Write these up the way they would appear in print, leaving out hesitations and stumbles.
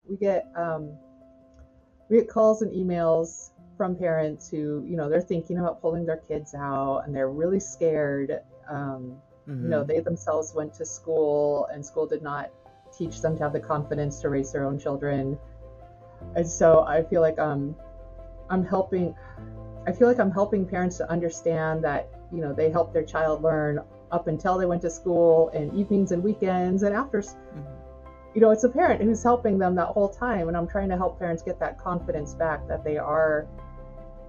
we get calls and emails from parents who, they're thinking about pulling their kids out and they're really scared. Mm-hmm. They themselves went to school and school did not teach them to have the confidence to raise their own children. And so I'm helping I feel like I'm helping parents to understand that, they help their child learn up until they went to school and evenings and weekends and after. It's a parent who's helping them that whole time. And I'm trying to help parents get that confidence back that they are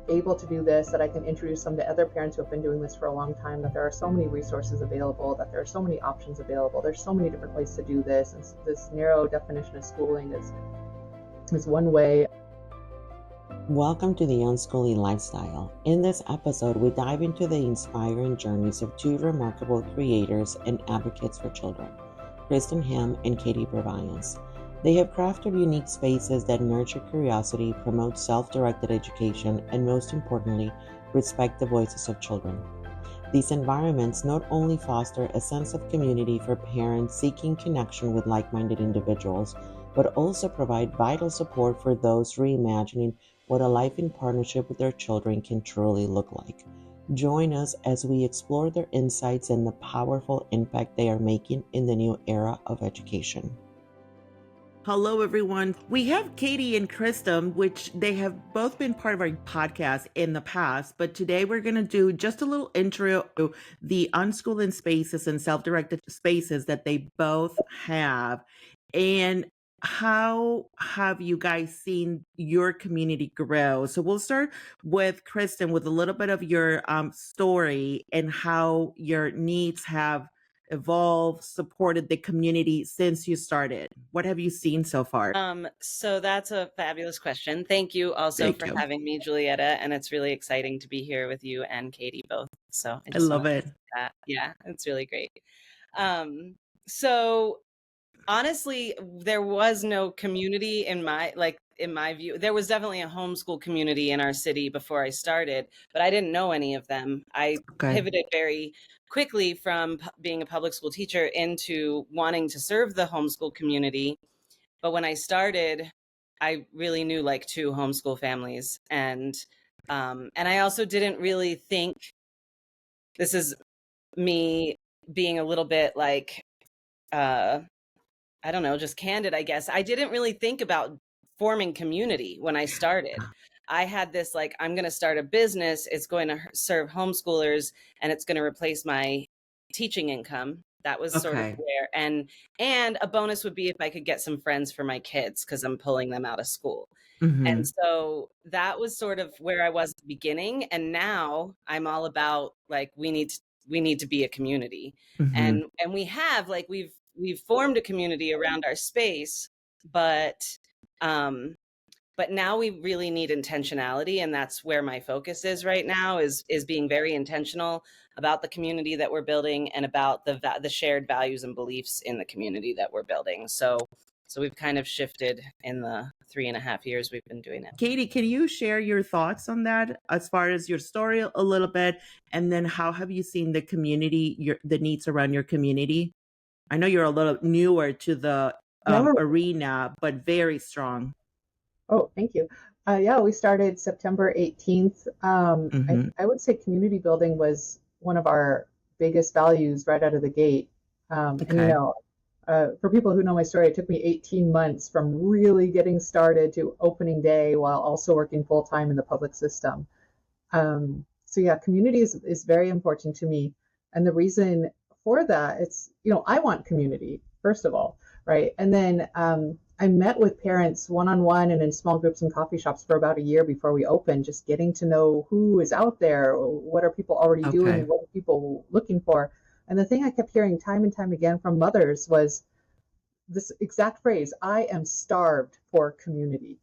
able to do this, that I can introduce them to other parents who have been doing this for a long time, that there are so many resources available, that there are so many options available. There's so many different ways to do this. And this narrow definition of schooling is one way. Welcome to the Unschooling Lifestyle. In this episode, we dive into the inspiring journeys of two remarkable creators and advocates for children, Kristen Himm and Katy Purviance. They have crafted unique spaces that nurture curiosity, promote self-directed education, and most importantly, respect the voices of children. These environments not only foster a sense of community for parents seeking connection with like-minded individuals, but also provide vital support for those reimagining what a life in partnership with their children can truly look like. Join us as we explore their insights and the powerful impact they are making in the new era of education. Hello, everyone. We have Katy and Kristen, which they have both been part of our podcast in the past, but today we're going to do just a little intro to the unschooling spaces and self-directed spaces that they both have. And how have you guys seen your community grow? So we'll start with Kristen with a little bit of your story and how your needs have evolved, supported the community since you started. What have you seen so far? So that's a fabulous question. Thank you also Thank for you. having me, Julietta. And it's really exciting to be here with you and Katy both. So I love it. that. Yeah, it's really great. So honestly, there was no community in my view. There was definitely a homeschool community in our city before I started, but I didn't know any of them. I pivoted very quickly from being a public school teacher into wanting to serve the homeschool community. But when I started, I really knew like two homeschool families, and I also didn't really think, this is me being a little bit like I don't know, just candid, I guess. I didn't really think about forming community when I started. I had this like, I'm going to start a business. It's going to serve homeschoolers and it's going to replace my teaching income. That was sort of where, and a bonus would be if I could get some friends for my kids because I'm pulling them out of school. And so that was sort of where I was at the beginning. And now I'm all about like, we need to be a community. And we have like, we've formed a community around our space, but now we really need intentionality. And that's where my focus is right now, is being very intentional about the community that we're building and about the shared values and beliefs in the community that we're building. So we've kind of shifted in the 3.5 years we've been doing it. Katy, can you share your thoughts on that as far as your story a little bit? And then how have you seen the community, the needs around your community? I know you're a little newer to the arena, but very strong. Oh, thank you. Yeah, we started September 18th. I would say community building was one of our biggest values right out of the gate. And for people who know my story, it took me 18 months from really getting started to opening day while also working full time in the public system. So yeah, community is very important to me. And the reason for that, it's, I want community, first of all, right? And then I met with parents one-on-one and in small groups and coffee shops for about a year before we opened, just getting to know who is out there, what are people already doing, what are people looking for. And the thing I kept hearing time and time again from mothers was this exact phrase, I am starved for community.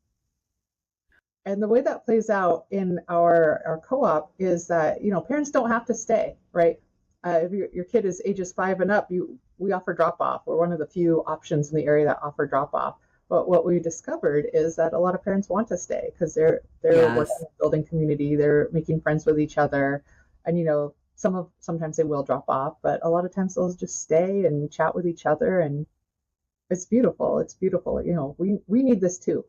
And the way that plays out in our co-op is that, parents don't have to stay, right? If your kid is ages 5 and up, we offer drop-off. We're one of the few options in the area that offer drop-off. But what we discovered is that a lot of parents want to stay because they're working on building community, they're making friends with each other, and sometimes they will drop off, but a lot of times they'll just stay and chat with each other, and It's beautiful. It's beautiful. You know, we need this too.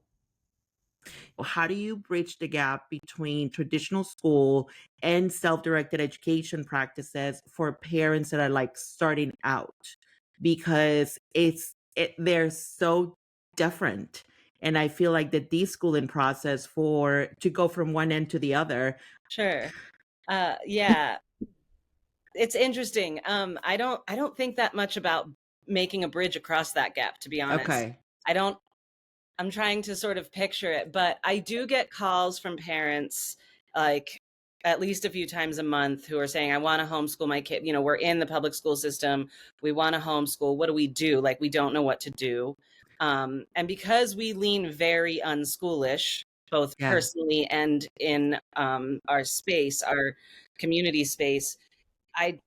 How do you bridge the gap between traditional school and self-directed education practices for parents that are like starting out? Because they're so different. And I feel like the deschooling process for to go from one end to the other. Sure. Yeah, it's interesting. I don't think that much about making a bridge across that gap, to be honest. Okay. I don't I'm trying to sort of picture it, but I do get calls from parents like at least a few times a month who are saying, I want to homeschool my kid. You know, we're in the public school system. We want to homeschool. What do we do? Like, we don't know what to do. And because we lean very unschoolish, both Yeah. personally and in our space, our community space, I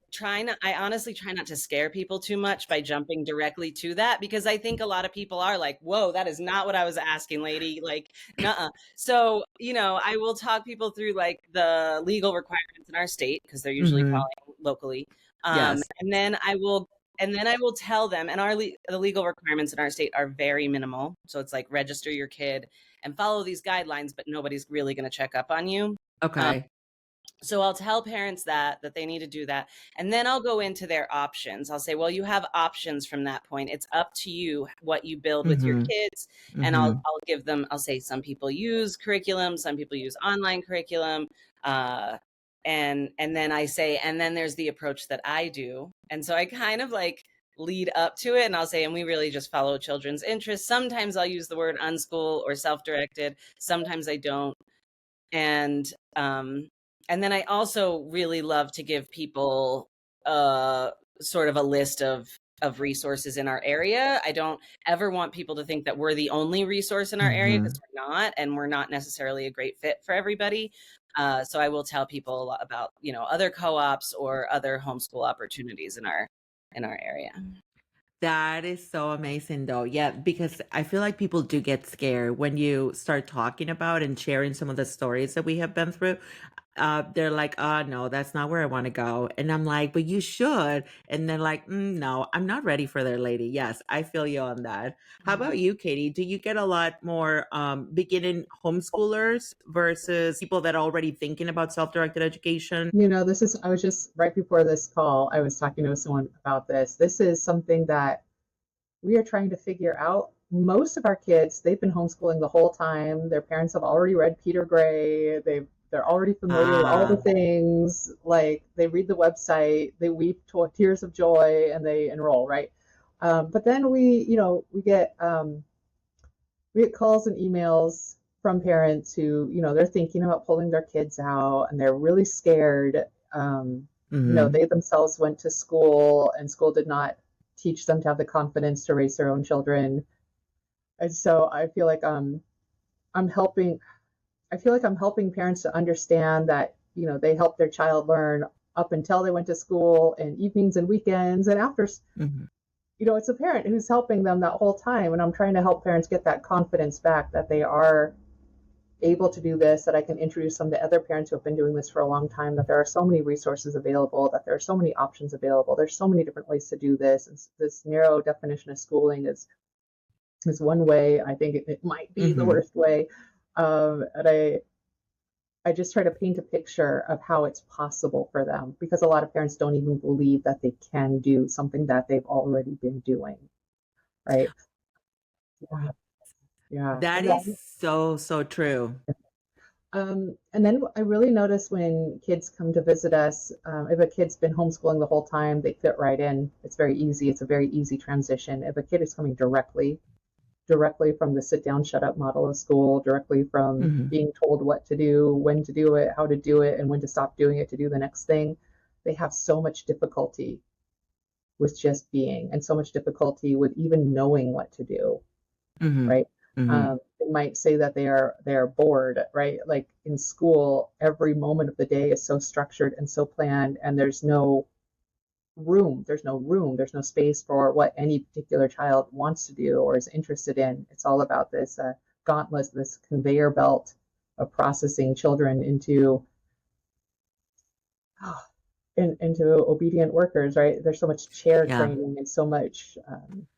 honestly try not to scare people too much by jumping directly to that, because I think a lot of people are like, whoa, that is not what I was asking, lady. Like, nuh-uh. So, you know, I will talk people through like the legal requirements in our state, because they're usually Mm-hmm. following locally. Yes. And then I will tell them, and the legal requirements in our state are very minimal. So it's like register your kid and follow these guidelines, but nobody's really going to check up on you. Um, Okay. so I'll tell parents that they need to do that. And then I'll go into their options. I'll say, well, you have options from that point. It's up to you what you build with your Mm-hmm. kids. And Mm-hmm. I'll say some people use curriculum, some people use online curriculum. Uh, and then I say, and then there's the approach that I do. And so I kind of like lead up to it, and I'll say, and we really just follow children's interests. Sometimes I'll use the word unschool or self-directed. Sometimes I don't. And and then I also really love to give people sort of a list of resources in our area. I don't ever want people to think that we're the only resource in our area, Mm-hmm. because we're not, and we're not necessarily a great fit for everybody. So I will tell people a lot about, you know, other co-ops or other homeschool opportunities in our area. That is so amazing, though. Yeah, because I feel like people do get scared when you start talking about and sharing some of the stories that we have been through. They're like, "Oh no, that's not where I want to go," and I'm like, "But you should." And they're like, "No, I'm not ready for their lady." Yes, I feel you on that. How about you, Katy? Do you get a lot more beginning homeschoolers versus people that are already thinking about self-directed education? You know, I was just right before this call, I was talking to someone about this. This is something that we are trying to figure out. Most of our kids, they've been homeschooling the whole time. Their parents have already read Peter Gray. They're already familiar with all the Ah, things. Like they read the website, they weep tears of joy, and they enroll, right? But then we get calls and emails from parents who, you know, they're thinking about pulling their kids out and they're really scared. You know, mm-hmm, they themselves went to school and school did not teach them to have the confidence to raise their own children. And so I'm helping I feel like I'm helping parents to understand that, you know, they helped their child learn up until they went to school and evenings and weekends and after, mm-hmm, you know, it's a parent who's helping them that whole time. And I'm trying to help parents get that confidence back that they are able to do this, that I can introduce them to other parents who have been doing this for a long time, that there are so many resources available, that there are so many options available. There's so many different ways to do this. And this narrow definition of schooling is one way. I think it might be the mm-hmm. worst way. And I just try to paint a picture of how it's possible for them, because a lot of parents don't even believe that they can do something that they've already been doing, right? Yeah, yeah. That is so, so true. And then I really notice when kids come to visit us, if a kid's been homeschooling the whole time, they fit right in. It's very easy. It's a very easy transition. If a kid is coming directly from the sit down, shut up model of school, directly from Mm-hmm, being told what to do, when to do it, how to do it, and when to stop doing it to do the next thing, they have so much difficulty with just being and so much difficulty with even knowing what to do, mm-hmm, right? mm-hmm, They might say that they are bored, right? Like in school, every moment of the day is so structured and so planned, and there's no space for what any particular child wants to do or is interested in. It's all about this gauntlet, this conveyor belt of processing children into into obedient workers, right? There's so much chair Yeah. training and so much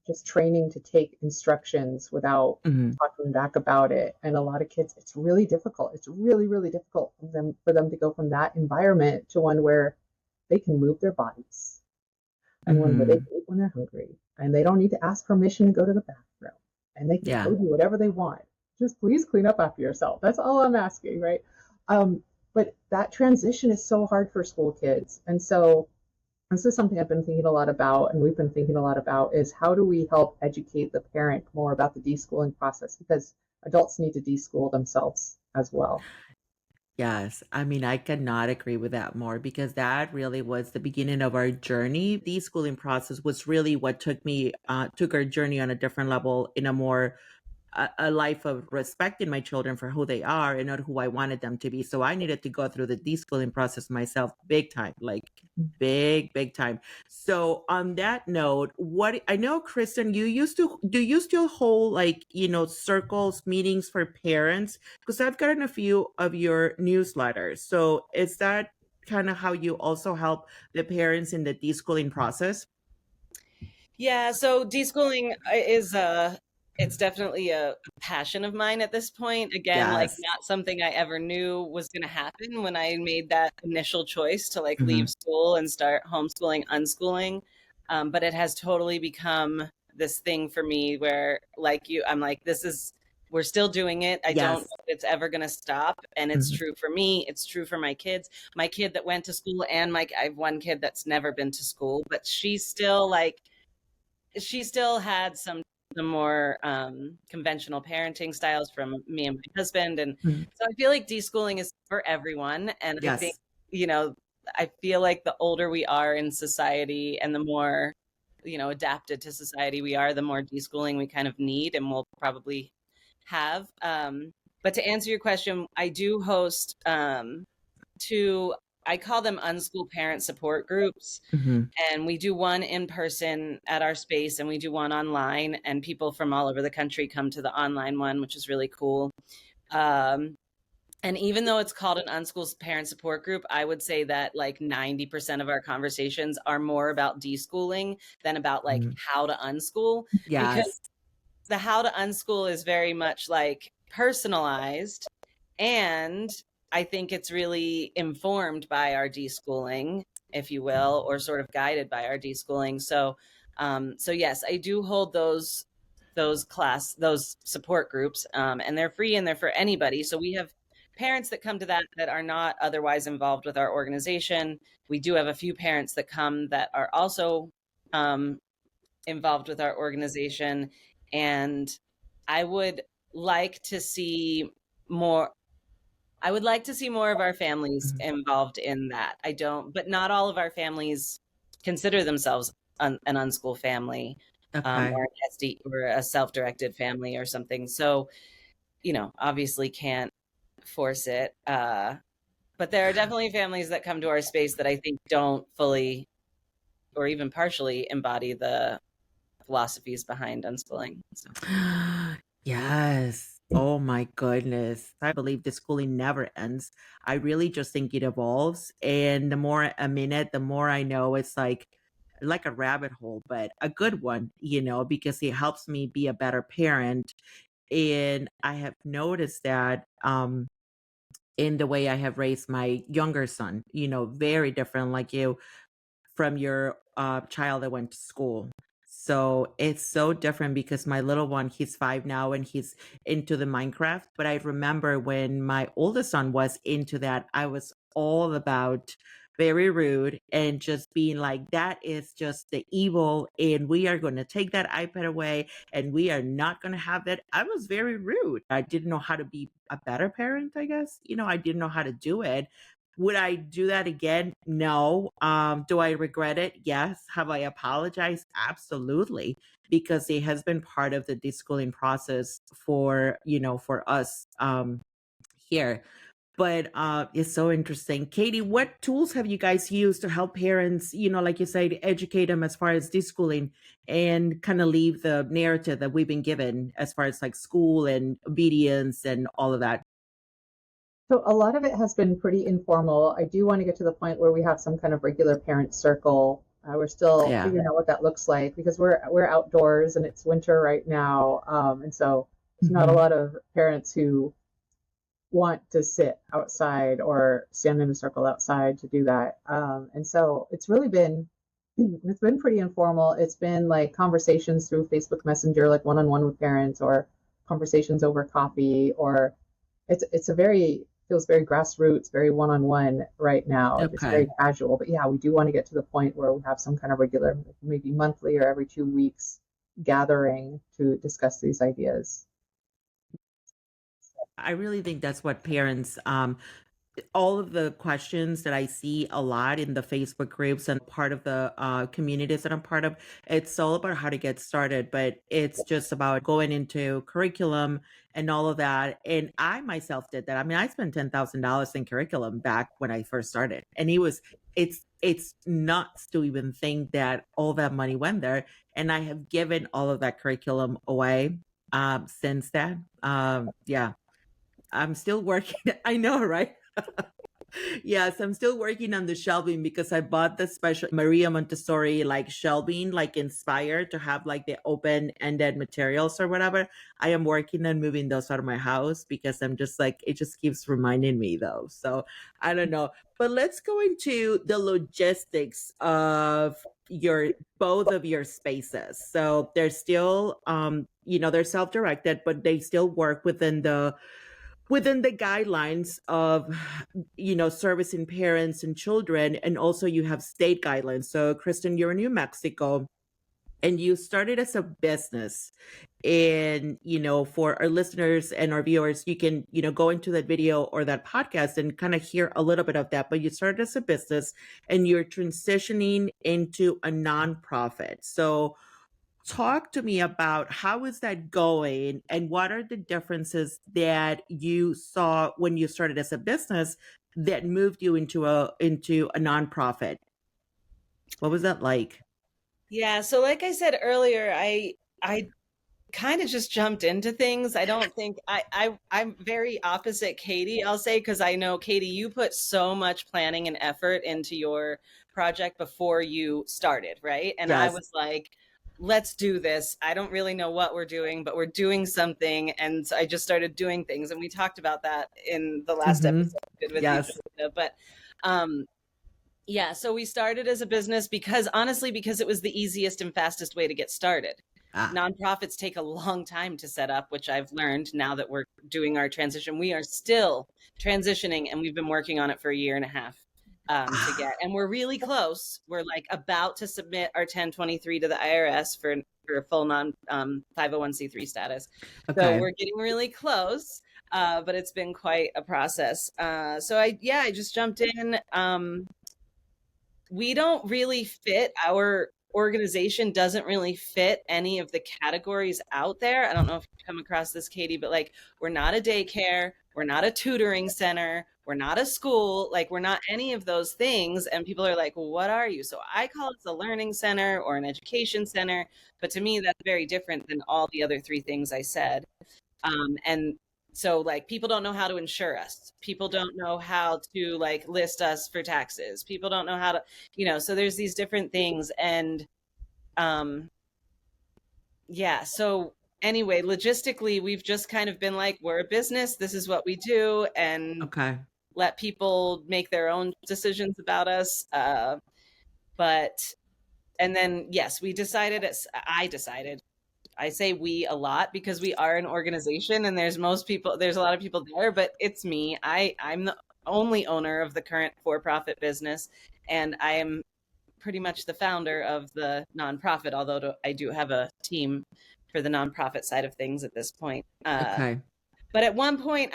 just training to take instructions without Hmm. talking back about it. And a lot of kids, it's really difficult. It's really, really difficult for them to go from that environment to one where they can move their bodies and one where they Hmm. can eat when they're hungry and they don't need to ask permission to go to the bathroom and they can Yeah. go do whatever they want. Just please clean up after yourself. That's all I'm asking, right? Um, but that transition is so hard for school kids. And so this is something I've been thinking a lot about, and we've been thinking a lot about, is how do we help educate the parent more about the deschooling process? Because adults need to deschool themselves as well. Yes. I mean, I cannot agree with that more because that really was the beginning of our journey. The schooling process was really what took our journey on a different level in a life of respecting my children for who they are and not who I wanted them to be. So I needed to go through the deschooling process myself big time, like big time. So on that note, what I know, Kristen, you still hold like, circles, meetings for parents? Because I've gotten a few of your newsletters. So is that kind of how you also help the parents in the deschooling process? Yeah, so deschooling is it's definitely a passion of mine at this point. Again, like Yes. not something I ever knew was going to happen when I made that initial choice to like Hmm. leave school and start homeschooling, unschooling. But it has totally become this thing for me where like you, I'm like, we're still doing it. I don't Yes. know if it's ever going to stop. And it's Hmm. true for me. It's true for my kids. My kid that went to school and I have one kid that's never been to school, but she's still like, she still had some more conventional parenting styles from me and my husband. And Hmm. so I feel like deschooling is for everyone. And I think, Yes. you know, I feel like the older we are in society and the more, adapted to society we are, the more deschooling we kind of need and we'll probably have. But to answer your question, I do host two, I call them unschool parent support groups, Hmm. and we do one in person at our space and we do one online, and people from all over the country come to the online one, which is really cool. um, and even though it's called an unschool parent support group, I would say that like 90% of our conversations are more about deschooling than about like how to unschool, because Yes. the how to unschool is very much like personalized, and I think it's really informed by our deschooling, if you will, or sort of guided by our deschooling. So yes, I do hold those support groups, and they're free and they're for anybody. So we have parents that come to that are not otherwise involved with our organization. We do have a few parents that come that are also um, involved with our organization, and I would like to see more I would like to see more of our families Mhm. involved in that. I don't, but not all of our families consider themselves an unschool family, Okay. or an SD or a self-directed family or something. So, obviously can't force it. But there are definitely families that come to our space that I think don't fully or even partially embody the philosophies behind unschooling. So. Yes. Oh my goodness. I believe the schooling never ends. I really just think it evolves. And the more I'm in it, the more I know it's like a rabbit hole, but a good one, because it helps me be a better parent. And I have noticed that in the way I have raised my younger son, very different like you from your child that went to school. So it's so different because my little one, he's 5 now and he's into the Minecraft. But I remember when my oldest son was into that, I was all about very rude and just being like, that is just the evil. And we are going to take that iPad away and we are not going to have that. I was very rude. I didn't know how to be a better parent, I guess. I didn't know how to do it. Would I do that again? No. Do I regret it? Yes. Have I apologized? Absolutely. Because it has been part of the deschooling process for us here. But it's so interesting. Katie, what tools have you guys used to help parents, like you said, educate them as far as deschooling and kind of leave the narrative that we've been given as far as like school and obedience and all of that? So a lot of it has been pretty informal. I do want to get to the point where we have some kind of regular parent circle. We're still Yeah. figuring out what that looks like because we're outdoors and it's winter right now, and so there's not a Mm-hmm. lot of parents who want to sit outside or stand in a circle outside to do that. And so it's been pretty informal. It's been like conversations through Facebook Messenger, like one-on-one with parents, or conversations over coffee, or it's a very feels very grassroots, very one-on-one right now, just Okay. very casual. But yeah, we do want to get to the point where we have some kind of regular, maybe monthly or every 2 weeks gathering to discuss these ideas. I really think that's what parents all of the questions that I see a lot in the Facebook groups and part of the communities that I'm part of, it's all about how to get started, but it's just about going into curriculum and all of that. And I myself did that. I mean, I spent $10,000 in curriculum back when I first started, and it's nuts to even think that all that money went there. And I have given all of that curriculum away since then. Yeah, I'm still working. I know, right? Yes, I'm still working on the shelving because I bought the special Maria Montessori like shelving, like inspired to have like the open-ended materials or whatever. I am working on moving those out of my house because I'm just like, it just keeps reminding me though. So I don't know. But let's go into the logistics of your both of your spaces. So they're still they're self-directed, but they still work within the guidelines of servicing parents and children, and also you have state guidelines. So Kristen, you're in New Mexico and you started as a business, and for our listeners and our viewers, you can go into that video or that podcast and kind of hear a little bit of that. But you started as a business and you're transitioning into a nonprofit. So talk to me about how is that going and what are the differences that you saw when you started as a business that moved you into a nonprofit. What was that like? Yeah, so like I said earlier, I kind of just jumped into things. I don't think I'm very opposite Katy, I'll say, because I know, Katy, you put so much planning and effort into your project before you started, right? And I Yes. was like, let's do this. I don't really know what we're doing, but we're doing something. And so I just started doing things. And we talked about that in the last Mm-hmm. episode I did with you, Yes. Jessica. But yeah, so we started as a business because it was the easiest and fastest way to get started. Ah. Nonprofits take a long time to set up, which I've learned now that we're doing our transition. We are still transitioning and we've been working on it for a year and a half to get, and we're really close. We're like about to submit our 1023 to the IRS for full 501c3 status. So Okay. we're getting really close, but it's been quite a process. So I just jumped in. We don't really fit, our organization doesn't really fit any of the categories out there. I don't know if you've come across this, Katy, but like, we're not a daycare, we're not a tutoring center, we're not a school, like we're not any of those things. And people are like, well, what are you? So I call it a learning center or an education center, but to me that's very different than all the other three things I said. And so like, people don't know how to insure us, people don't know how to like list us for taxes, people don't know how to, so there's these different things. And um yeah, so anyway, logistically we've just kind of been like, we're a business, this is what we do, and Okay. let people make their own decisions about us. But and then yes, I decided, I say we a lot because we are an organization and there's a lot of people there, but it's me. I'm the only owner of the current for-profit business, and I am pretty much the founder of the nonprofit, although I do have a team for the nonprofit side of things at this point. Okay. But at one point,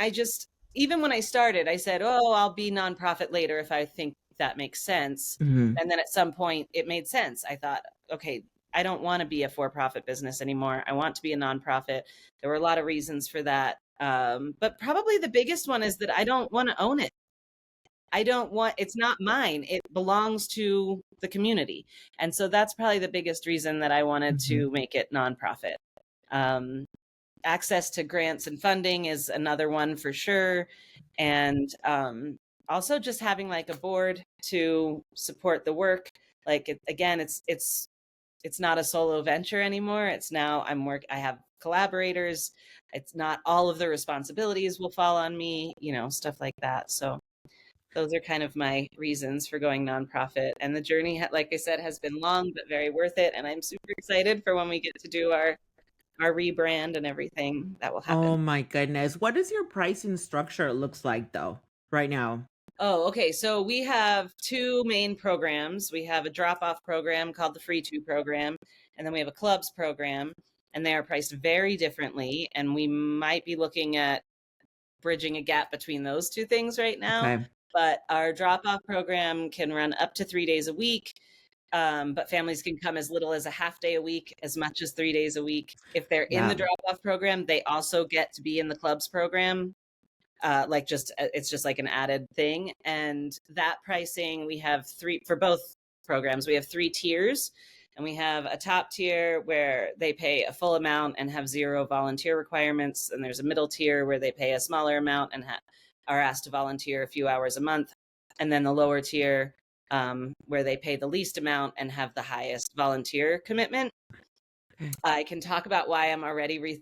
even when I started, I said, oh, I'll be nonprofit later if I think that makes sense. Mm-hmm. And then at some point, it made sense. I thought, okay, I don't want to be a for-profit business anymore. I want to be a nonprofit. There were a lot of reasons for that. But probably the biggest one is that I don't want to own it. It's not mine. It belongs to the community. And so that's probably the biggest reason that I wanted Mm-hmm. to make it nonprofit. Um, access to grants and funding is another one for sure. And also just having like a board to support the work. Like again, it's not a solo venture anymore. It's now I have collaborators. It's not all of the responsibilities will fall on me, stuff like that. So those are kind of my reasons for going nonprofit. And the journey, like I said, has been long, but very worth it. And I'm super excited for when we get to do our rebrand and everything that will happen. Oh my goodness. What does your pricing structure looks like though, right now? Oh, okay. So we have two main programs. We have a drop-off program called the Free To program, and then we have a clubs program, and they are priced very differently. And we might be looking at bridging a gap between those two things right now. Okay. But our drop-off program can run up to 3 days a week. But families can come as little as a half day a week, as much as 3 days a week. If they're in the Yeah. drop-off program, they also get to be in the clubs program. It's just like an added thing. And that pricing, we have for both programs, we have 3 tiers. And we have a top tier where they pay a full amount and have 0 volunteer requirements. And there's a middle tier where they pay a smaller amount and are asked to volunteer a few hours a month. And then the lower tier, where they pay the least amount and have the highest volunteer commitment. Okay. I can talk about why I'm already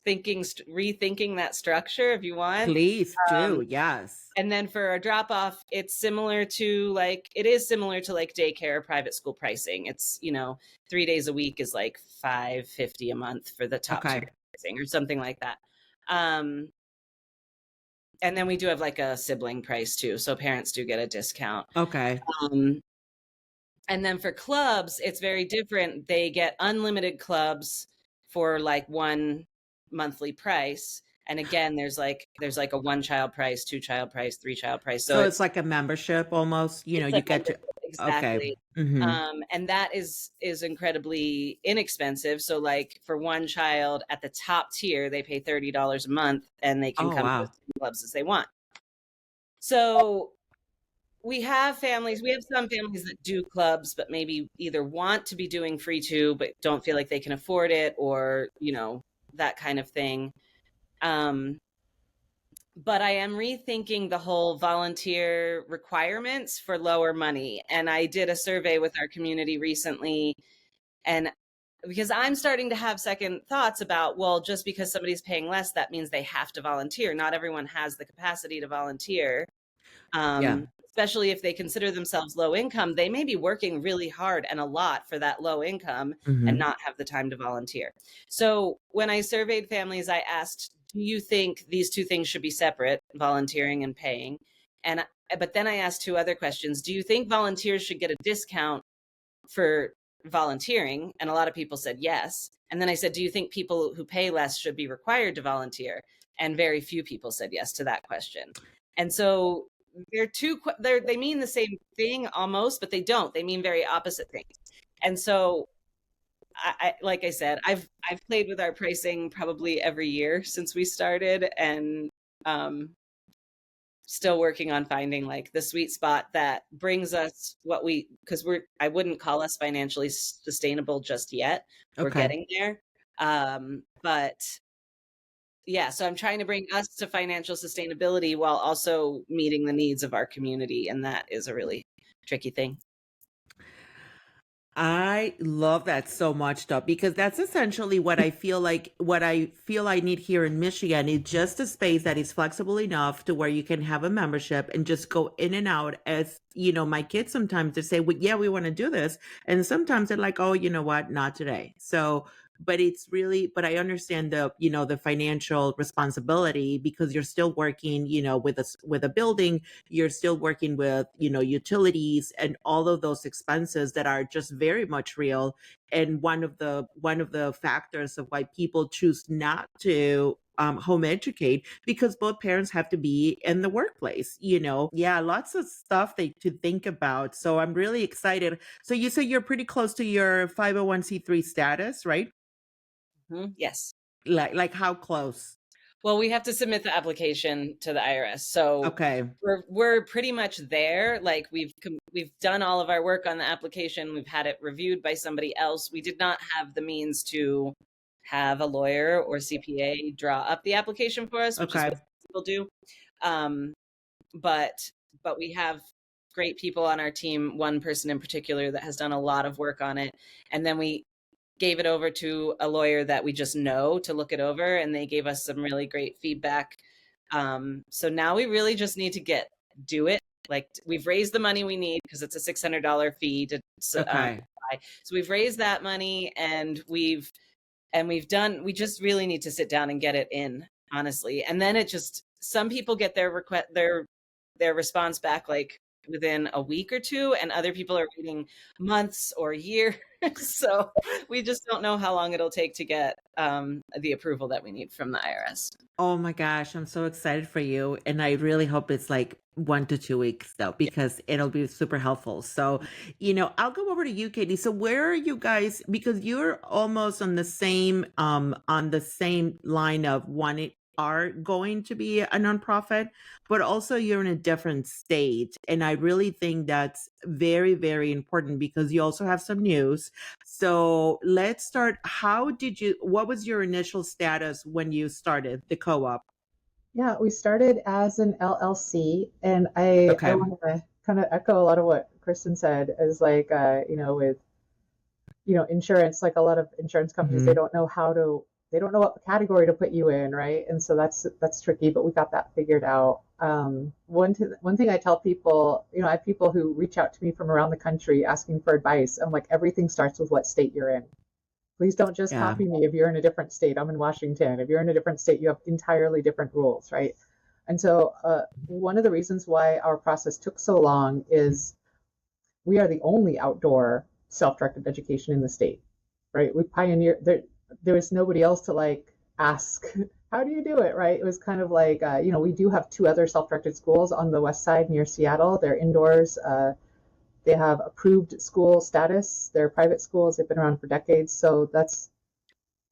rethinking that structure if you want. Please do. Yes. And then for a drop off, it is similar to like daycare or private school pricing. It's, 3 days a week is like $5.50 a month for the top tier pricing or something like that. And then we do have like a sibling price too. So parents do get a discount. Okay. And then for clubs, it's very different. They get unlimited clubs for like one monthly price. And again, there's like a 1-child price, 2-child price, 3-child price. So it's like a membership almost, you get to. Exactly. Okay. And that is incredibly inexpensive. So like for 1 child at the top tier, they pay $30 a month and they can come to as many clubs as they want. So we have some families that do clubs, but maybe either want to be doing Free To, but don't feel like they can afford it, or, that kind of thing. But I am rethinking the whole volunteer requirements for lower money. And I did a survey with our community recently, and because I'm starting to have second thoughts about, well, just because somebody's paying less, that means they have to volunteer. Not everyone has the capacity to volunteer. Especially if they consider themselves low income, they may be working really hard and a lot for that low income and not have the time to volunteer. So when I surveyed families, I asked, do you think these two things should be separate, volunteering and paying? But then I asked 2 other questions. Do you think volunteers should get a discount for volunteering? And a lot of people said yes. And then I said, do you think people who pay less should be required to volunteer? And very few people said yes to that question. And so they mean the same thing almost, but they don't. They mean very opposite things. And so I like I said, I've played with our pricing probably every year since we started, and still working on finding like the sweet spot that brings us because I wouldn't call us financially sustainable just yet. We're getting there. But yeah, so I'm trying to bring us to financial sustainability while also meeting the needs of our community. And that is a really tricky thing. I love that so much, though, because that's essentially what I feel I need here in Michigan is just a space that is flexible enough to where you can have a membership and just go in and out. As my kids sometimes they say, well, yeah, we want to do this. And sometimes they're like, oh, you know what? Not today. So, but I understand the financial responsibility because you're still working, with a building, you're still working with, utilities and all of those expenses that are just very much real. And one of the factors of why people choose not to home educate, because both parents have to be in the workplace, yeah, lots of stuff to think about. So I'm really excited. So you say you're pretty close to your 501c3 status, right? Yes. Like how close? Well, we have to submit the application to the IRS. So okay, we're pretty much there. Like we've done all of our work on the application. We've had it reviewed by somebody else. We did not have the means to have a lawyer or CPA draw up the application for us, which is Okay. what people do. But we have great people on our team, one person in particular that has done a lot of work on it. And then we gave it over to a lawyer that we just know to look it over, and they gave us some really great feedback. So now we really just need to do it. Like, we've raised the money we need because it's a $600 fee to Okay. buy. So we've raised that money, and we just really need to sit down and get it in, honestly. And then some people get their response back like within a week or two, and other people are waiting months or years. So we just don't know how long it'll take to get the approval that we need from the IRS. Oh my gosh, I'm so excited for you. And I really hope it's like 1 to 2 weeks though, because it'll be super helpful. So, I'll go over to you, Katy. So where are you guys? Because you're almost on the same line of wanting are going to be a nonprofit, but also you're in a different state. And I really think that's very, very important because you also have some news. So let's start. What was your initial status when you started the co-op? Yeah, we started as an LLC, and I Okay. want to kind of echo a lot of what Kristen said, as like, with insurance, like a lot of insurance companies, they don't know what category to put you in, right? And so that's tricky, but we got that figured out. One thing I tell people, I have people who reach out to me from around the country asking for advice. I'm like, everything starts with what state you're in. Please don't just Yeah. copy me if you're in a different state. I'm in Washington. If you're in a different state, you have entirely different rules, right? And so one of the reasons why our process took so long is we are the only outdoor self-directed education in the state, right? We pioneered, there was nobody else to like ask, how do you do it, right? It was kind of like, we do have 2 other self-directed schools on the west side near Seattle. They're indoors. They have approved school status. They're private schools. They've been around for decades. So that's,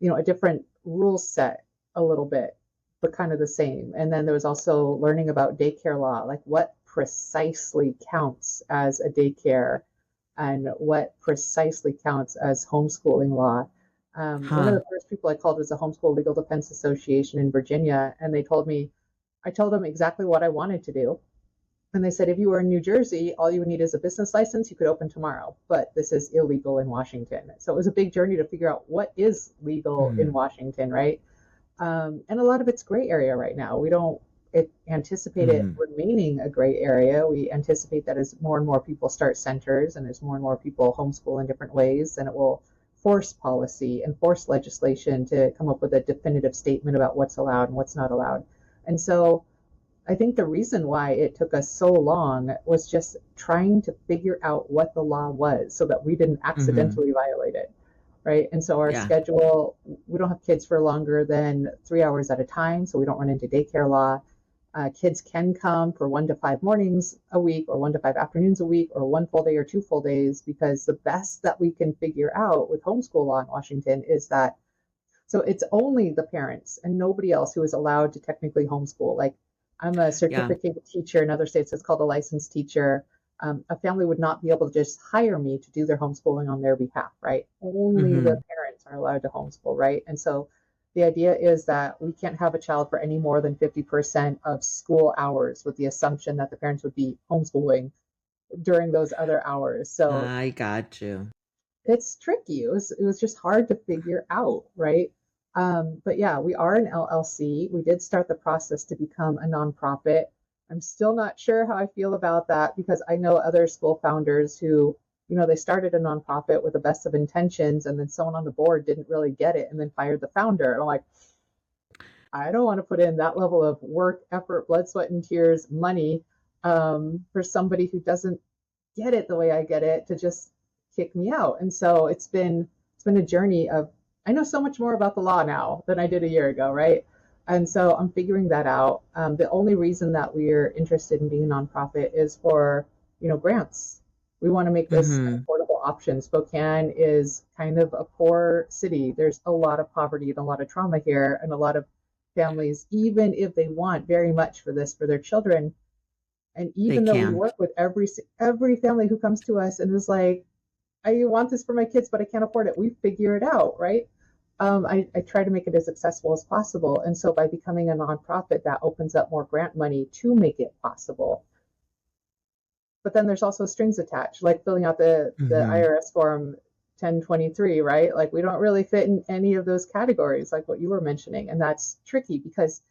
a different rule set a little bit, but kind of the same. And then there was also learning about daycare law, like what precisely counts as a daycare and what precisely counts as homeschooling law. One of the first people I called was the Homeschool Legal Defense Association in Virginia, and I told them exactly what I wanted to do. And they said, if you were in New Jersey, all you would need is a business license. You could open tomorrow, but this is illegal in Washington. So it was a big journey to figure out what is legal in Washington, right? And a lot of it's gray area right now. We don't anticipate it remaining a gray area. We anticipate that as more and more people start centers and as more and more people homeschool in different ways, then it will force policy and force legislation to come up with a definitive statement about what's allowed and what's not allowed. And so I think the reason why it took us so long was just trying to figure out what the law was so that we didn't accidentally violate it, right? And so our schedule, we don't have kids for longer than 3 hours at a time, so we don't run into daycare law. Kids can come for 1 to 5 mornings a week or 1 to 5 afternoons a week or 1 full day or 2 full days, because the best that we can figure out with homeschool law in Washington is that, so it's only the parents and nobody else who is allowed to technically homeschool. Like, I'm a certificated teacher. In other states, it's called a licensed teacher. A family would not be able to just hire me to do their homeschooling on their behalf, right? Only the parents are allowed to homeschool, right? And so the idea is that we can't have a child for any more than 50% of school hours, with the assumption that the parents would be homeschooling during those other hours. So I got you. It's tricky. It was just hard to figure out, right? But yeah, we are an LLC. We did start the process to become a nonprofit. I'm still not sure how I feel about that, because I know other school founders who, they started a nonprofit with the best of intentions, and then someone on the board didn't really get it and then fired the founder. And I'm like, I don't want to put in that level of work, effort, blood, sweat, and tears, money, for somebody who doesn't get it the way I get it to just kick me out. And so it's been a journey of, I know so much more about the law now than I did a year ago, right? And so I'm figuring that out. The only reason that we're interested in being a nonprofit is for, grants. We want to make this an affordable option. Spokane is kind of a poor city. There's a lot of poverty and a lot of trauma here, and a lot of families, even if they want very much for this for their children, and even though we work with every family who comes to us and is like, I want this for my kids, but I can't afford it, we figure it out, right? I try to make it as accessible as possible. And so by becoming a nonprofit, that opens up more grant money to make it possible. But then there's also strings attached, like filling out the Mm-hmm. IRS form 1023, right? Like we don't really fit in any of those categories, like what you were mentioning. And that's tricky because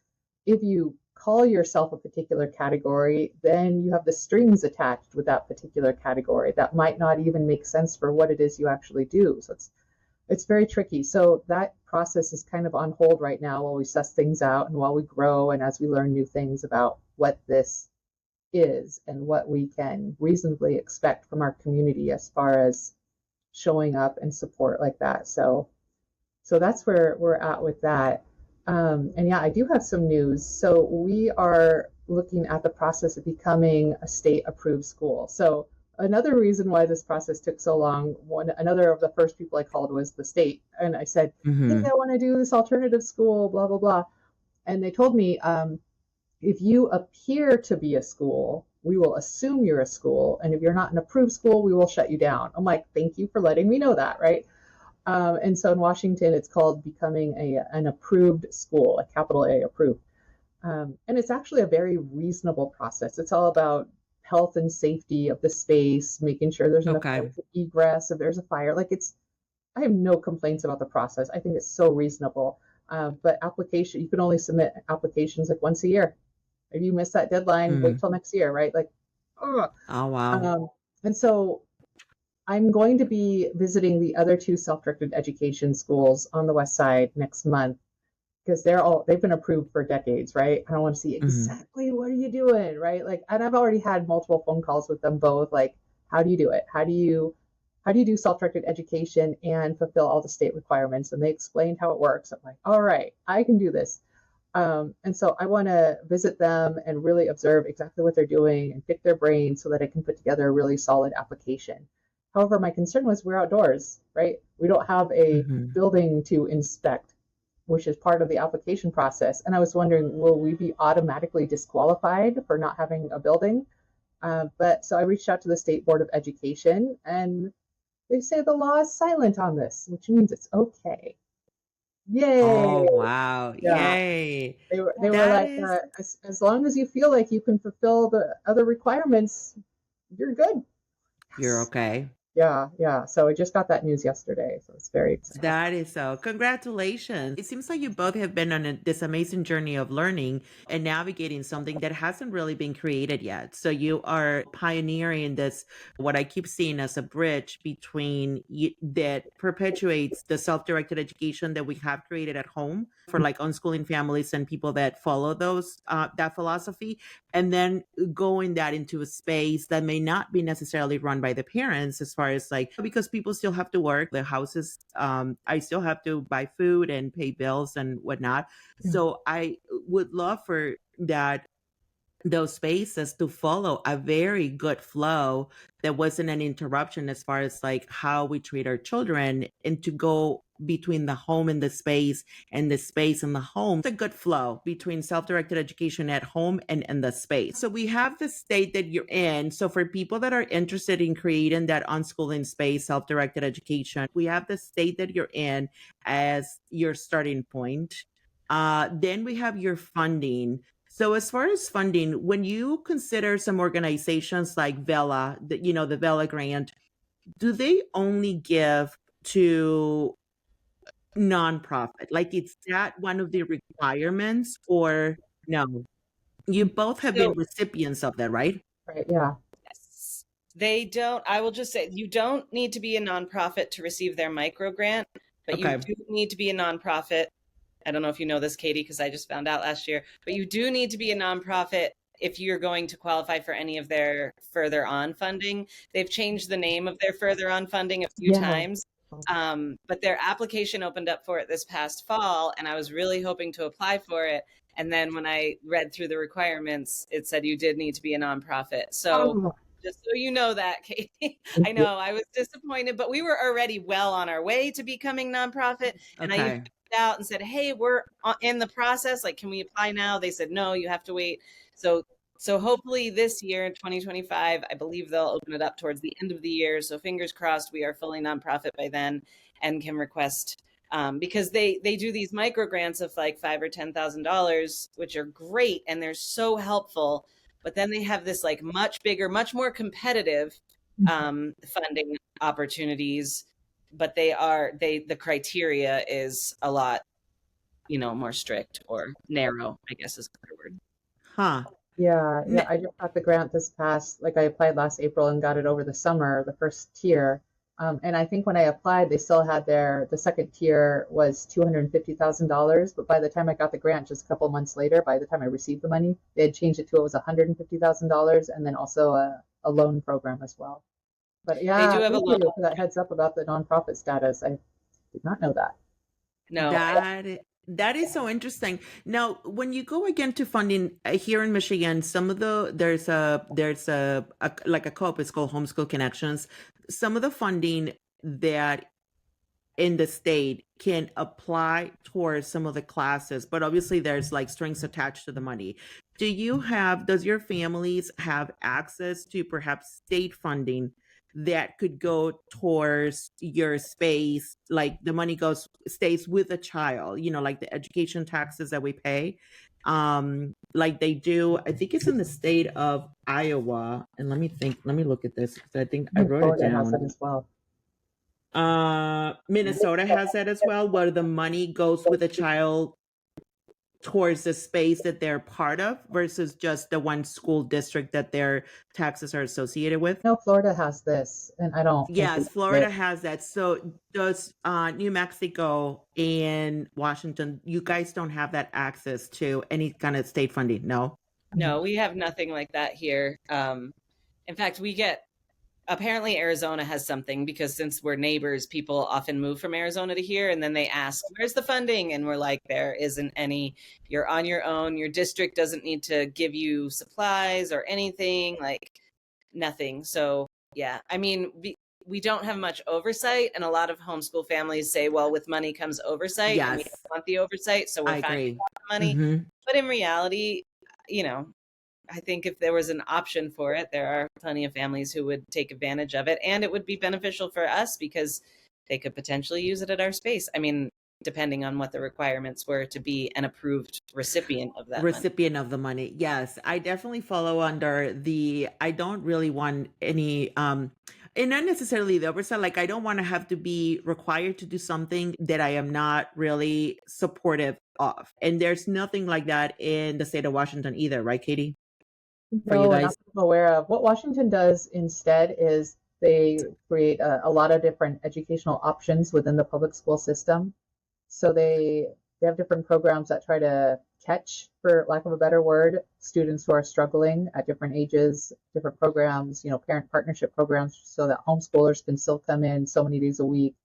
if you call yourself a particular category, then you have the strings attached with that particular category that might not even make sense for what it is you actually do. So it's very tricky. So that process is kind of on hold right now while we suss things out and while we grow and as we learn new things about what this is and what we can reasonably expect from our community as far as showing up and support like that. So that's where we're at with that. And yeah, I do have some news. So we are looking at the process of becoming a state approved school. So another reason why this process took so long, another of the first people I called was the state. And I said, hey, Mm-hmm. I want to do this alternative school, blah, blah, blah. And they told me, if you appear to be a school, we will assume you're a school. And if you're not an approved school, we will shut you down. I'm like, thank you for letting me know that, right? And so in Washington, it's called becoming an approved school, a capital A approved. And it's actually a very reasonable process. It's all about health and safety of the space, making sure there's enough Okay. ways of egress if there's a fire. I have no complaints about the process. I think it's so reasonable. But you can only submit applications like once a year. If you miss that deadline, wait Mm. till next year, right? Like, ugh. Oh, wow. And so I'm going to be visiting the other two self-directed education schools on the west side next month because they've been approved for decades, right? I want to see Mm-hmm. exactly what are you doing, right? Like, and I've already had multiple phone calls with them both. Like, how do you do it? How do you do self-directed education and fulfill all the state requirements? And they explained how it works. I'm like, all right, I can do this. And so I want to visit them and really observe exactly what they're doing and pick their brains so that I can put together a really solid application. However, my concern was we're outdoors, right? We don't have a Mm-hmm. building to inspect, which is part of the application process. And I was wondering, will we be automatically disqualified for not having a building? But so I reached out to the State Board of Education, and they say the law is silent on this, which means it's okay. Yay! Oh, wow. Yeah, Yay. they were That like, is, as long as you feel like you can fulfill the other requirements, you're good. you're Yes. okay. Yeah, yeah. So I just got that news yesterday, so it's very exciting. That is so. Congratulations. It seems like you both have been on this amazing journey of learning and navigating something that hasn't really been created yet. So you are pioneering this, what I keep seeing as a bridge between that perpetuates the self-directed education that we have created at home for like unschooling families and people that follow that philosophy, and then going that into a space that may not be necessarily run by the parents, as far as like, because people still have to work, the houses, I still have to buy food and pay bills and whatnot. Yeah. So I would love for that, those spaces to follow a very good flow that wasn't an interruption as far as like how we treat our children, and to go between the home and the space and the home. It's a good flow between self-directed education at home and the space. So we have the state that you're in. So for people that are interested in creating that unschooling space, self-directed education, we have the state that you're in as your starting point. Then we have your funding. So as far as funding, when you consider some organizations like Vela, the Vela grant, do they only give to nonprofit? Like, it's that one of the requirements, or no? You both have been So recipients of that, right? Right. Yeah. yes, they don't. I will just say you don't need to be a nonprofit to receive their micro grant, but you Okay. do need to be a nonprofit. I don't know if you know this, Katy, because I just found out last year, but you do need to be a nonprofit if you're going to qualify for any of their further on funding. They've changed the name of their further on funding a few Yeah. times, but their application opened up for it this past fall, and I was really hoping to apply for it. And then when I read through the requirements, it said you did need to be a nonprofit. So Oh, just so you know that, Katy, thank I you. know I was disappointed, but we were already well on our way to becoming nonprofit. And I even Okay. out and said, "Hey, we're in the process. Like, can we apply now?" They said, "No, you have to wait." So, so hopefully this year, 2025, I believe they'll open it up towards the end of the year. So fingers crossed, we are fully nonprofit by then and can request because they do these micro grants of like $5,000 or $10,000, which are great and they're so helpful. But then they have this like much bigger, much more competitive funding opportunities. But the criteria is a lot, more strict or narrow, I guess is the word. Huh. Yeah, yeah. I just got the grant this past, like I applied last April and got it over the summer, the first tier. And I think when I applied, they still had the second tier was $250,000. But by the time I got the grant, just a couple months later, by the time I received the money, they had changed it to it was $150,000 and then also a loan program as well. But They yeah, do have a thank loan. you for that heads up about the nonprofit status. I did not know that. No, That is so interesting. Now, when you go again to funding here in Michigan, some of the there's a like a co-op. It's called Homeschool Connections. Some of the funding that in the state can apply towards some of the classes, but obviously there's like strings attached to the money. Does your families have access to perhaps state funding that could go towards your space? Like the money stays with the child, like the education taxes that we pay. Like they do, I think it's in the state of Iowa. And let me look at this because I think I wrote it Florida has that down. as well. Minnesota has that as well, where the money goes with a child towards the space that they're part of versus just the one school district that their taxes are associated with. No, Florida has this, and I don't think Yes, Florida has that. So does New Mexico and Washington, you guys don't have that access to any kind of state funding, no? No, we have nothing like that here. In fact, apparently Arizona has something because since we're neighbors, people often move from Arizona to here and then they ask, where's the funding? And we're like, there isn't any. You're on your own. Your district doesn't need to give you supplies or anything, like nothing. So yeah, I mean, we don't have much oversight, and a lot of homeschool families say, well, with money comes oversight, and we Yes, don't want the oversight, so we're I fine with agree. the money. Hmm. But in reality, you know, I think if there was an option for it, there are plenty of families who would take advantage of it, and it would be beneficial for us because they could potentially use it at our space. I mean, depending on what the requirements were to be an approved recipient of that money. Recipient of the money. Yes, I definitely follow under I don't really want any and not necessarily the oversight. Like I don't want to have to be required to do something that I am not really supportive of. And there's nothing like that in the state of Washington either, right, Katy? For you No, not guys? that I'm aware of. What Washington does instead is they create a lot of different educational options within the public school system. So they have different programs that try to catch, for lack of a better word, students who are struggling at different ages, different programs, parent partnership programs, so that homeschoolers can still come in so many days a week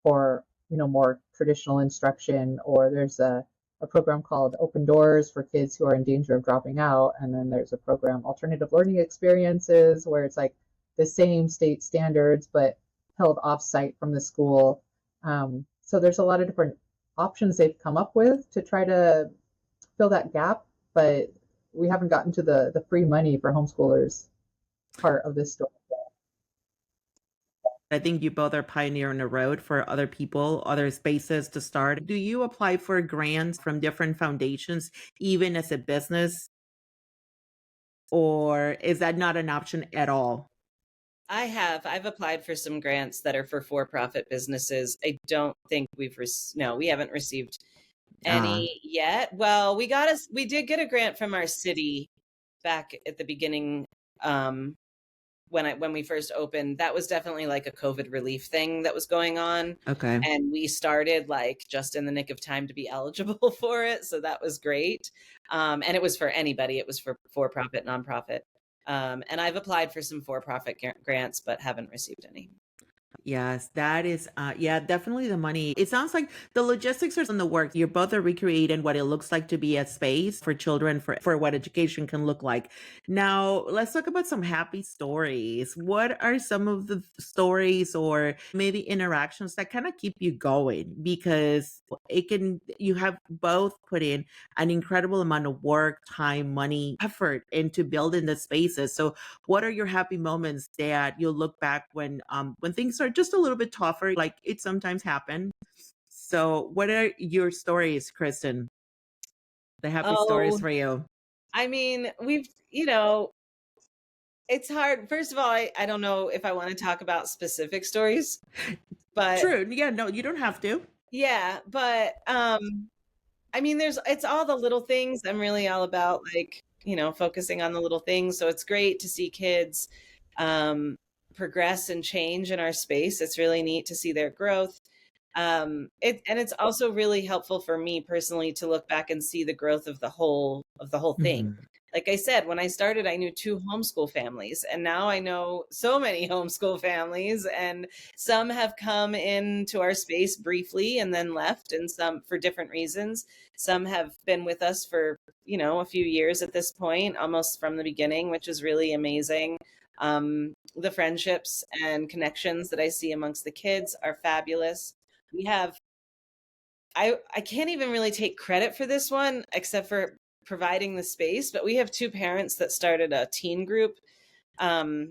for, more traditional instruction. Or there's a program called Open Doors for kids who are in danger of dropping out. And then there's a program, Alternative Learning Experiences, where it's like the same state standards, but held off-site from the school. So there's a lot of different options they've come up with to try to fill that gap, but we haven't gotten to the free money for homeschoolers part of this story. I think you both are pioneering a road for other people, other spaces to start. Do you apply for grants from different foundations, even as a business? Or is that not an option at all? I've applied for some grants that are for-profit businesses. I don't think no, we haven't received any yet. Well, we did get a grant from our city back at the beginning, when we first opened. That was definitely like a COVID relief thing that was going on. Okay. And we started like just in the nick of time to be eligible for it. So that was great. And it was for anybody. It was for profit, nonprofit. And I've applied for some for-profit grants, but haven't received any. Yes, that is, yeah, definitely the money. It sounds like the logistics are in the work. You're both are recreating what it looks like to be a space for children, for what education can look like. Now, let's talk about some happy stories. What are some of the stories or maybe interactions that kind of keep you going? Because you have both put in an incredible amount of work, time, money, effort into building the spaces. So what are your happy moments that you'll look back when things are just a little bit tougher, like it sometimes happens, So what are your stories, Kristen? The happy stories Oh, for you? I mean, it's hard. First of all, I don't know if I want to talk about specific stories, but True. Yeah, no, you don't have to. yeah, but I mean, it's all the little things. I'm really all about like, focusing on the little things. So it's great to see kids um, progress and change in our space. It's really neat to see their growth. And it's also really helpful for me personally to look back and see the growth of the whole thing. Mhm. Like I said, when I started, I knew two homeschool families, and now I know so many homeschool families, and some have come into our space briefly and then left, and some for different reasons. Some have been with us for, a few years at this point, almost from the beginning, which is really amazing. The friendships and connections that I see amongst the kids are fabulous. We have I can't even really take credit for this one except for providing the space, but we have two parents that started a teen group um,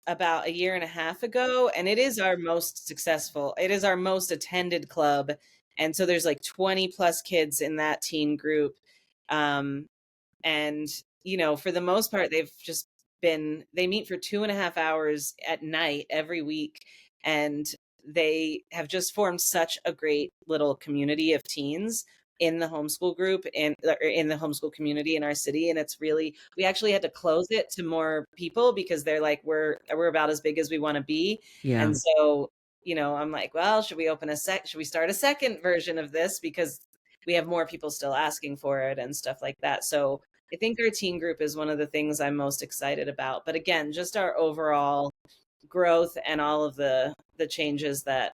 about a year and a half ago, and it is our most successful. It is our most attended club, and so there's like 20 plus kids in that teen group. Um, and for the most part, they meet for 2.5 hours at night every week, and they have just formed such a great little community of teens in the homeschool group and in the homeschool community in our city. And it's really, we actually had to close it to more people because they're like, we're about as big as we want to be. Yeah. And so I'm like, well, should we start a second version of this, because we have more people still asking for it and stuff like that. So I think our teen group is one of the things I'm most excited about. But again, just our overall growth and all of the changes that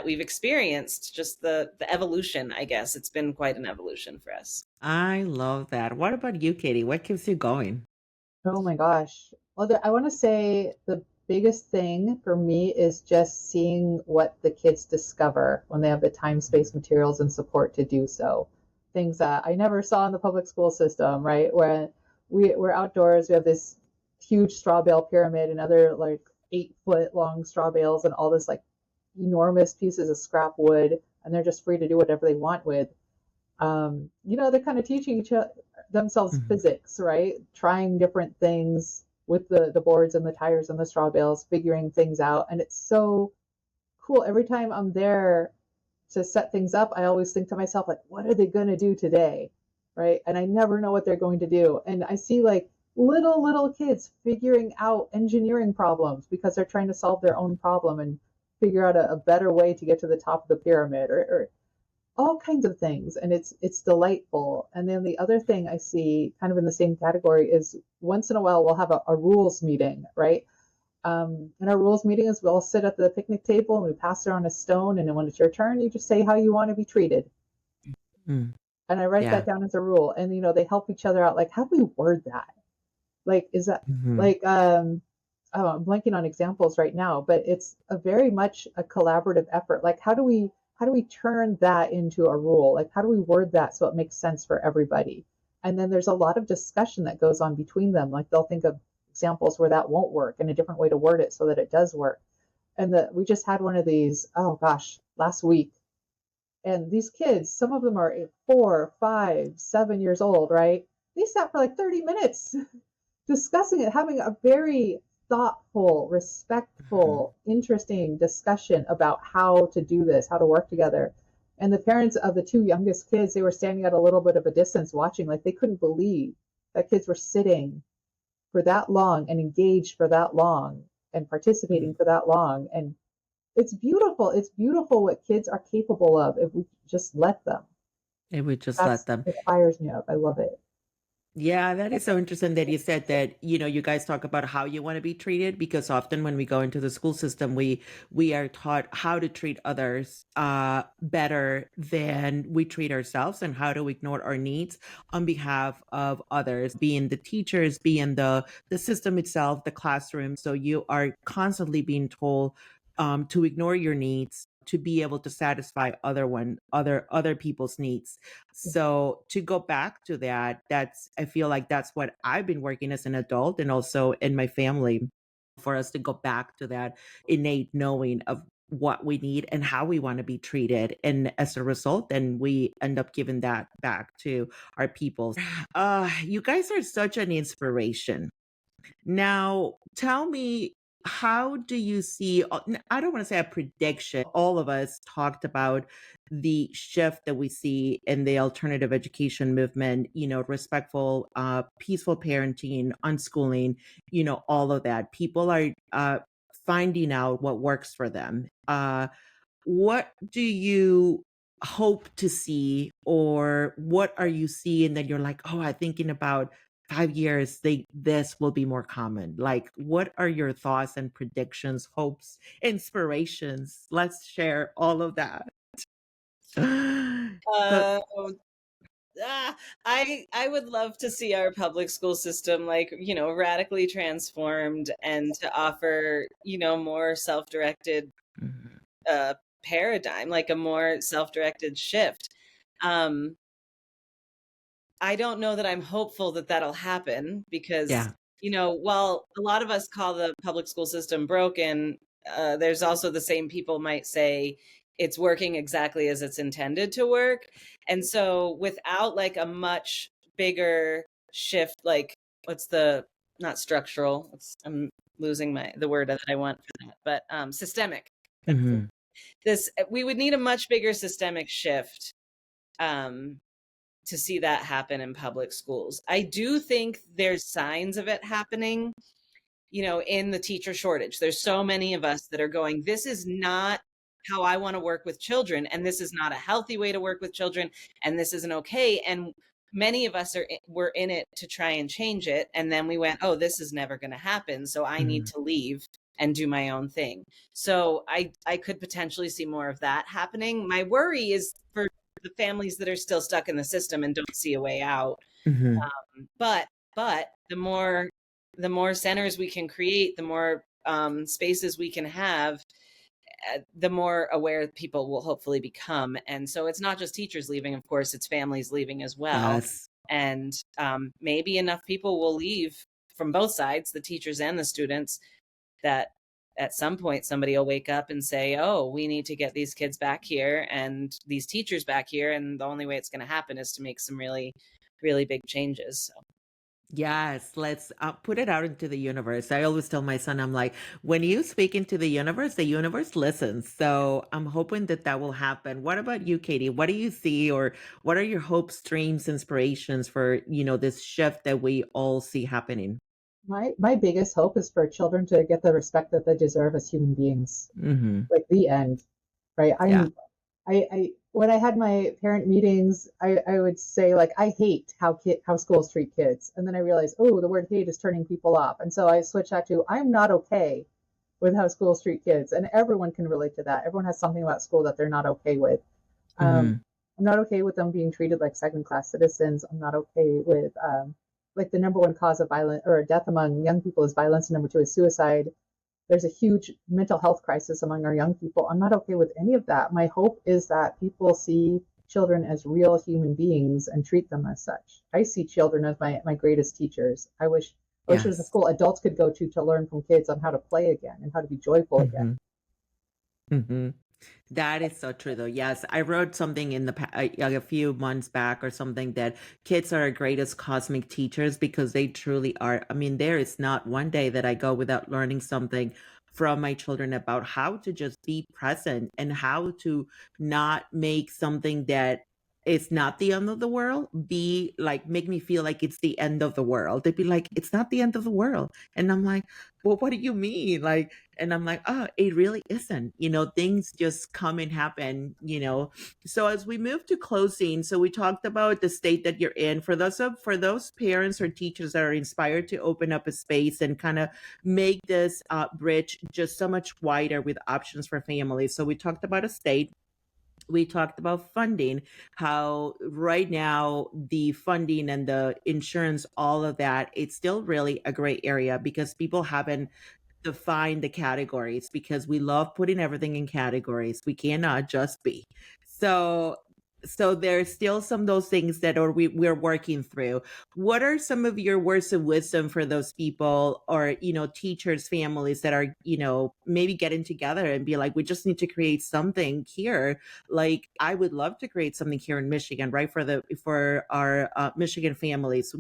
we've experienced, just the evolution, I guess. It's been quite an evolution for us. I love that. What about you, Katie? What keeps you going? Oh my gosh. Well, I want to say the biggest thing for me is just seeing what the kids discover when they have the time, space, materials, and support to do so. Things that I never saw in the public school system, right? Where we're outdoors, we have this huge straw bale pyramid and other like 8 foot long straw bales and all this like enormous pieces of scrap wood, and they're just free to do whatever they want with. They're kind of teaching themselves Mhm. physics, right? Trying different things with the boards and the tires and the straw bales, figuring things out. And it's so cool. Every time I'm there to set things up, I always think to myself, like, what are they going to do today? Right. And I never know what they're going to do. And I see like little kids figuring out engineering problems because they're trying to solve their own problem and figure out a better way to get to the top of the pyramid or all kinds of things, and it's delightful. And then the other thing I see kind of in the same category is once in a while we'll have a rules meeting, right? And our rules meeting is we'll sit at the picnic table and we pass around a stone, and then when it's your turn you just say how you want to be treated, Mm. and I write that Yeah. down as a rule. And they help each other out, like how do we word that, like is that Mhm. like oh, I'm blanking on examples right now, but it's a very much a collaborative effort. Like how do we turn that into a rule? Like how do we word that so it makes sense for everybody? And then there's a lot of discussion that goes on between them. Like they'll think of examples where that won't work and a different way to word it so that it does work. And we just had one of these, oh gosh, last week. And these kids, some of them are 4, 5, 7 years old, right? They sat for like 30 minutes discussing it, having a very thoughtful, Mhm. respectful, interesting discussion about how to do this, how to work together. And the parents of the two youngest kids, they were standing at a little bit of a distance watching, like they couldn't believe that kids were sitting for that long and engaged for that long and Mhm. participating for that long. And it's beautiful. It's beautiful what kids are capable of if we just let them. It would just let That's them. it fires me up. I love it. Yeah, that is so interesting that you said that, you guys talk about how you want to be treated, because often when we go into the school system, we are taught how to treat others better than we treat ourselves, and how to ignore our needs on behalf of others, being the teachers, being the system itself, the classroom. So you are constantly being told to ignore your needs to be able to satisfy other people's needs. So to go back to that, I feel like that's what I've been working as an adult and also in my family, for us to go back to that innate knowing of what we need and how we want to be treated. And as a result, then we end up giving that back to our people. You guys are such an inspiration. Now, tell me, how do you see? I don't want to say a prediction. All of us talked about the shift that we see in the alternative education movement, respectful, peaceful parenting, unschooling, all of that. People are finding out what works for them. What do you hope to see, or what are you seeing that you're like, oh, I'm thinking about 5 years, this will be more common? Like, what are your thoughts and predictions, hopes, inspirations? Let's share all of that. 'Cause- Uh, ah, I would love to see our public school system like, radically transformed and to offer, more self-directed Mhm. uh paradigm, like a more self-directed shift. Um I don't know that I'm hopeful that that'll happen because, Yeah. while a lot of us call the public school system broken, there's also the same people might say it's working exactly as it's intended to work. And so without like a much bigger shift, like what's the not structural, I'm losing the word that I want for that, but systemic. Hmm. This we would need a much bigger systemic shift. Um, to see that happen in public schools. I do think there's signs of it happening, in the teacher shortage. There's so many of us that are going, this is not how I want to work with children. And this is not a healthy way to work with children. And this isn't okay. And many of us were in it to try and change it. And then we went, oh, this is never going to happen. So I need Hmm. to leave and do my own thing. So I could potentially see more of that happening. My worry is for the families that are still stuck in the system and don't see a way out. Hmm. But the more centers we can create, the more spaces we can have, the more aware people will hopefully become. And so it's not just teachers leaving, of course, it's families leaving as well. Yes. And maybe enough people will leave from both sides, the teachers and the students, that at some point somebody will wake up and say, oh, we need to get these kids back here and these teachers back here. And the only way it's going to happen is to make some really, really big changes. So. Yes, let's put it out into the universe. I always tell my son, I'm like, when you speak into the universe listens. So I'm hoping that that will happen. What about you, Katy? What do you see, or what are your hopes, dreams, inspirations for, this shift that we all see happening? My biggest hope is for children to get the respect that they deserve as human beings. Hmm. Like the end, right? Yeah. I when I had my parent meetings, I would say like I hate how schools treat kids, and then I realized, oh, the word hate is turning people off, and so I switched that to I'm not okay with how schools treat kids, and everyone can relate to that. Everyone has something about school that they're not okay with. Um, Hmm. I'm not okay with them being treated like second class citizens. I'm not okay with like the number one cause of violence or death among young people is violence, and number two is suicide. There's a huge mental health crisis among our young people. I'm not okay with any of that. My hope is that people see children as real human beings and treat them as such. I see children as my greatest teachers. I wish there was a Yes. school adults could go to learn from kids on how to play again and how to be joyful again. Hmm. Hmm. That is so true, though. Yes, I wrote something in a few months back or something that kids are our greatest cosmic teachers because they truly are. I mean, there is not one day that I go without learning something from my children about how to just be present and how to not make something that is not the end of the world be like make me feel like it's the end of the world. They'd be like, it's not the end of the world. And I'm like, well, what do you mean? Like, and I'm like, oh, it really isn't. Things just come and happen. So as we move to closing, so we talked about the state that you're in. For those parents or teachers that are inspired to open up a space and kind of make this bridge just so much wider with options for families. So we talked about a state. We talked about funding, how right now the funding and the insurance, all of that, it's still really a gray area because people haven't define the categories because we love putting everything in categories. We cannot just be. So So there's still some of those things that we're working through. What are some of your words of wisdom for those people, or, teachers, families that are, maybe getting together and be like, we just need to create something here. Like, I would love to create something here in Michigan, right? For our Michigan families,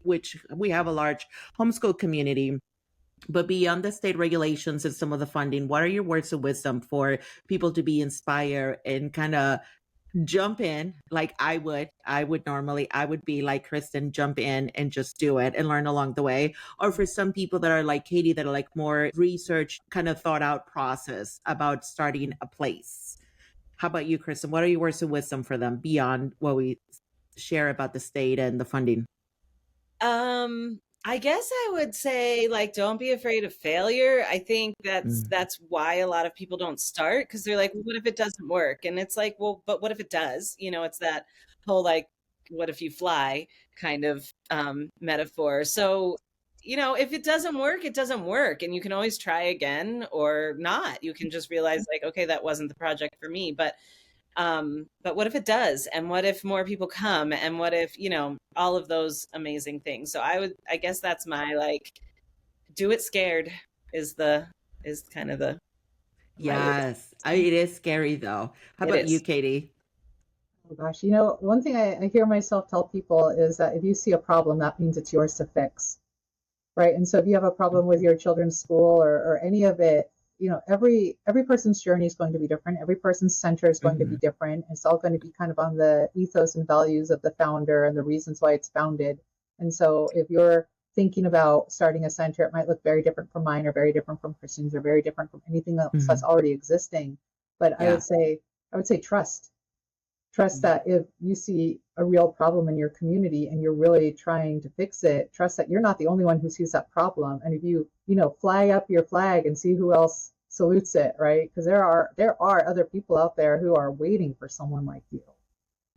which we have a large homeschool community. But beyond the state regulations and some of the funding, what are your words of wisdom for people to be inspired and kind of jump in? Like I would be like Kristen, jump in and just do it and learn along the way. Or for some people that are like Katy, that are like more research, kind of thought out process about starting a place. How about you, Kristen? What are your words of wisdom for them beyond what we share about the state and the funding? I guess I would say, like, don't be afraid of failure. I think Mm. that's why a lot of people don't start, because they're like, well, what if it doesn't work? And it's like, well, but what if it does? It's that whole like, what if you fly kind of metaphor. So, if it doesn't work, it doesn't work, and you can always try again or not. You can just realize like, okay, that wasn't the project for me. But what if it does? And what if more people come? And what if, all of those amazing things? So I guess that's my like, do it scared is kind of my word. Yes, it is scary though. How It about you, is. Katy? Oh gosh, one thing I hear myself tell people is that if you see a problem, that means it's yours to fix, right? And so if you have a problem with your children's school or any of it, every person's journey is going to be different. Every person's center is going to be Mhm. different. It's all going to be kind of on the ethos and values of the founder and the reasons why it's founded. And so if you're thinking about starting a center, it might look very different from mine, or very different from Christine's, or very different from anything else that's Mhm. already existing. But I Yeah. would say, trust that if you see a real problem in your community and you're really trying to fix it, trust that you're not the only one who sees that problem. And if you fly up your flag and see who else salutes it, right? Because there are other people out there who are waiting for someone like you,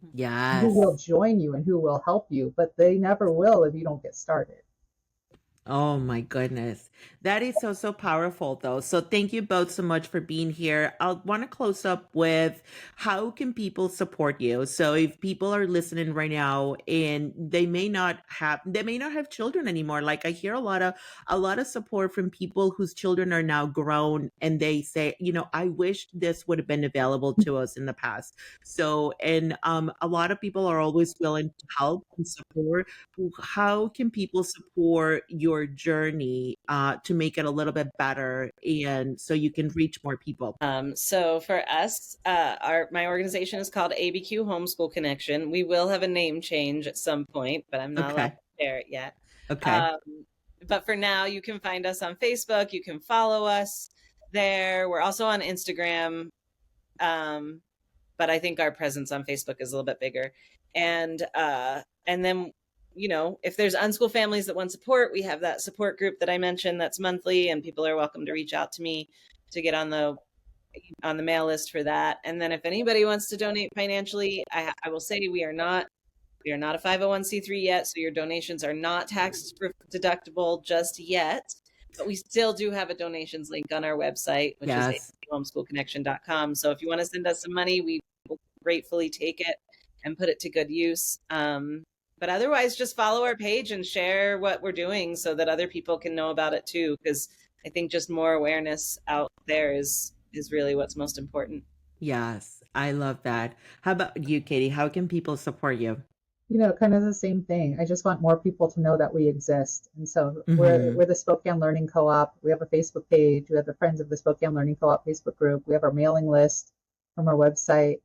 who will Yes. join you and who will help you, but they never will if you don't get started. Oh my goodness. That is so, so powerful though. So thank you both so much for being here. I want to close up with, how can people support you? So if people are listening right now and they may not have children anymore. Like, I hear a lot of support from people whose children are now grown, and they say, I wish this would have been available to us in the past. So, and a lot of people are always willing to help and support. How can people support your journey to make it a little bit better, and so you can reach more people? So for us, my organization is called ABQ Homeschool Connection. We will have a name change at some point, but I'm not allowed Okay. to share it yet. Okay. Um, but for now, you can find us on Facebook. You can follow us there. We're also on Instagram. But I think our presence on Facebook is a little bit bigger. And then, if there's unschool families that want support, we have that support group that I mentioned that's monthly, and people are welcome to reach out to me to get on the mail list for that. And then if anybody wants to donate financially, I will say we are not a 501c3 yet, so your donations are not tax deductible just yet. But we still do have a donations link on our website, which is Yes. homeschoolconnection.com. So if you want to send us some money, we will gratefully take it and put it to good use. But otherwise, just follow our page and share what we're doing so that other people can know about it too. Because I think just more awareness out there is really what's most important. Yes. I love that. How about you, Katy? How can people support you? Kind of the same thing. I just want more people to know that we exist. And so we're Hmm. we're the Spokane Learning Co-op. We have a Facebook page. We have the Friends of the Spokane Learning Co-op Facebook group. We have our mailing list from our website.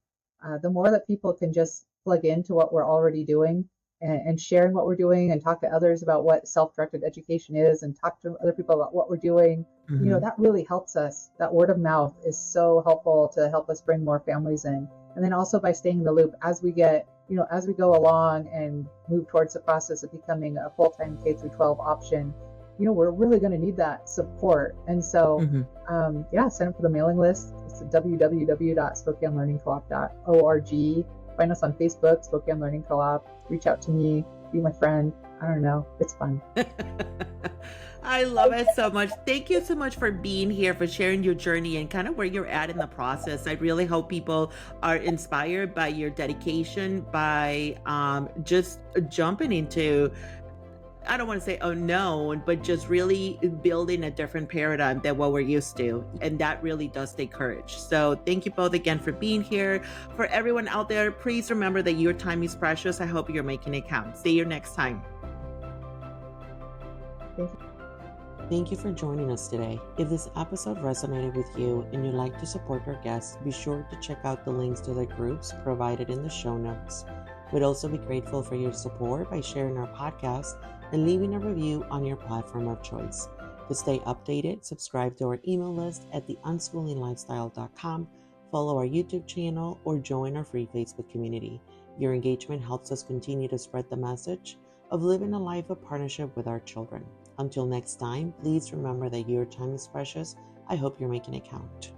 The more that people can just plug into what we're already doing, and sharing what we're doing, and talk to others about what self-directed education is, and talk to other people about what we're doing, Hmm. that really helps us. That word of mouth is so helpful to help us bring more families in. And then also by staying in the loop as we go along and move towards the process of becoming a full-time K through 12 option, we're really going to need that support. And so, Hmm. sign up for the mailing list. It's at www.spokanelearningcoop.org. Find us on Facebook, Spokane Learning Co-op. Reach out to me, be my friend. I don't know. It's fun. I love it so much. Thank you so much for being here, for sharing your journey and kind of where you're at in the process. I really hope people are inspired by your dedication, by just jumping into, I don't want to say unknown, but just really building a different paradigm than what we're used to. And that really does take courage. So thank you both again for being here. For everyone out there, please remember that your time is precious. I hope you're making it count. See you next time. Thank you. Thank you for joining us today. If this episode resonated with you and you'd like to support our guests, be sure to check out the links to their groups provided in the show notes. We'd also be grateful for your support by sharing our podcast and leaving a review on your platform of choice. To stay updated, subscribe to our email list at theunschoolingLifestyle.com, follow our YouTube channel, or join our free Facebook community. Your engagement helps us continue to spread the message of living a life of partnership with our children. Until next time, please remember that your time is precious. I hope you're making it count.